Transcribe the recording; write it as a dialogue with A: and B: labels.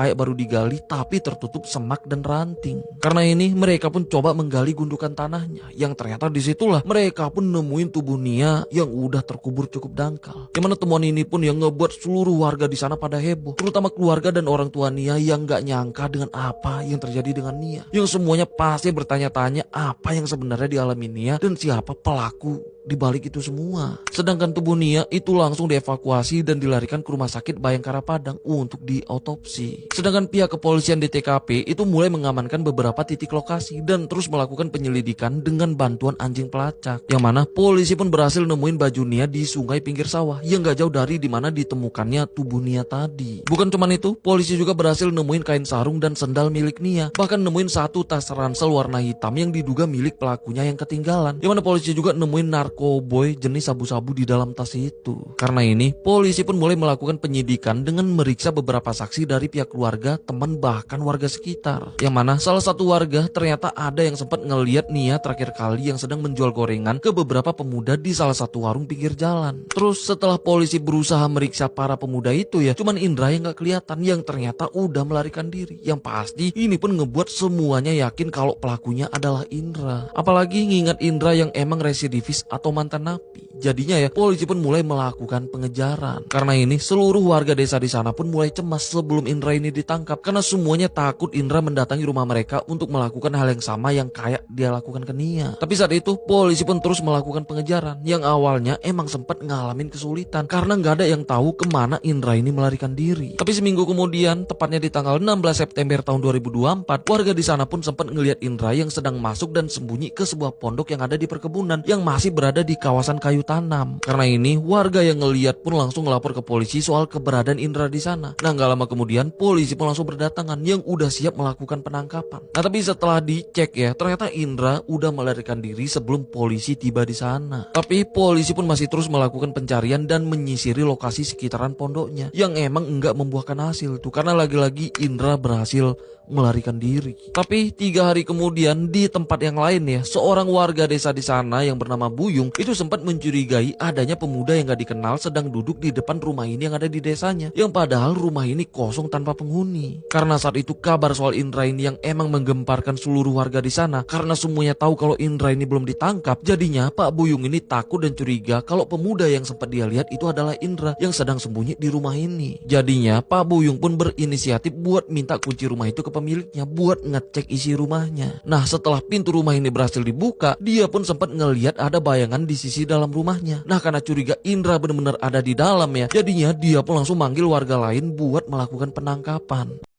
A: kayak baru digali tapi tertutup semak dan ranting. Karena ini mereka pun coba menggali gundukan tanahnya, yang ternyata disitulah mereka pun nemuin tubuh Nia yang udah terkubur cukup dangkal. Yang mana temuan ini pun yang ngebuat seluruh warga di sana pada heboh, terutama keluarga dan orang tua Nia yang gak nyangka dengan apa yang terjadi dengan Nia. Yang semuanya pasti bertanya-tanya apa yang sebenarnya dialami Nia dan siapa pelaku di balik itu semua. Sedangkan tubuh Nia itu langsung dievakuasi dan dilarikan ke rumah sakit Bayangkara Padang untuk diotopsi. Sedangkan pihak kepolisian di TKP itu mulai mengamankan beberapa titik lokasi dan terus melakukan penyelidikan dengan bantuan anjing pelacak. Yang mana polisi pun berhasil nemuin baju Nia di sungai pinggir sawah yang gak jauh dari dimana ditemukannya tubuh Nia tadi. Bukan cuman itu, polisi juga berhasil nemuin kain sarung dan sendal milik Nia. Bahkan nemuin satu tas ransel warna hitam yang diduga milik pelakunya yang ketinggalan. Yang mana polisi juga nemuin narkoboy jenis sabu-sabu di dalam tas itu. Karena ini, polisi pun mulai melakukan penyidikan dengan meriksa beberapa saksi dari pihak keluarga, teman, bahkan warga sekitar. Yang mana salah satu warga ternyata ada yang sempat ngeliat Nia terakhir kali yang sedang menjual gorengan ke beberapa pemuda di salah satu warung pinggir jalan. Terus setelah polisi berusaha meriksa para pemuda itu ya, cuman Indra yang gak kelihatan yang ternyata udah melarikan diri. Yang pasti ini pun ngebuat semuanya yakin kalau pelakunya adalah Indra. Apalagi ngingat Indra yang emang residivis atau mantan napi. Jadinya ya polisi pun mulai melakukan pengejaran. Karena ini seluruh warga desa di sana pun mulai cemas sebelum Indra ini ditangkap, karena semuanya takut Indra mendatangi rumah mereka untuk melakukan hal yang sama yang kayak dia lakukan ke Nia. Tapi saat itu polisi pun terus melakukan pengejaran yang awalnya emang sempat ngalamin kesulitan karena nggak ada yang tahu kemana Indra ini melarikan diri. Tapi seminggu kemudian, tepatnya di tanggal 16 September tahun 2024, warga di sana pun sempat ngelihat Indra yang sedang masuk dan sembunyi ke sebuah pondok yang ada di perkebunan yang masih berada di kawasan kayu tanam. Karena ini warga yang ngelihat pun langsung ngelapor ke polisi soal keberadaan Indra di sana. Nah nggak lama kemudian polisi pun langsung berdatangan yang udah siap melakukan penangkapan. Nah tapi setelah dicek ya, ternyata Indra udah melarikan diri sebelum polisi tiba di sana. Tapi polisi pun masih terus melakukan pencarian dan menyisiri lokasi sekitaran pondoknya yang emang enggak membuahkan hasil tuh, karena lagi-lagi Indra berhasil melarikan diri. Tapi 3 hari kemudian di tempat yang lain ya, seorang warga desa di sana yang bernama Buyung itu sempat mencurigai adanya pemuda yang gak dikenal sedang duduk di depan rumah ini yang ada di desanya, yang padahal rumah ini kosong tanpa penghuni. Karena saat itu kabar soal Indra ini yang emang menggemparkan seluruh warga di sana, karena semuanya tahu kalau Indra ini belum ditangkap. Jadinya Pak Buyung ini takut dan curiga kalau pemuda yang sempat dia lihat itu adalah Indra yang sedang sembunyi di rumah ini. Jadinya Pak Buyung pun berinisiatif buat minta kunci rumah itu ke pemiliknya buat ngecek isi rumahnya. Nah setelah pintu rumah ini berhasil dibuka, dia pun sempat ngelihat ada bayangan di sisi dalam rumahnya. Nah karena curiga Indra benar-benar ada di dalam ya, jadinya dia pun langsung manggil warga lain buat melakukan penangkapan.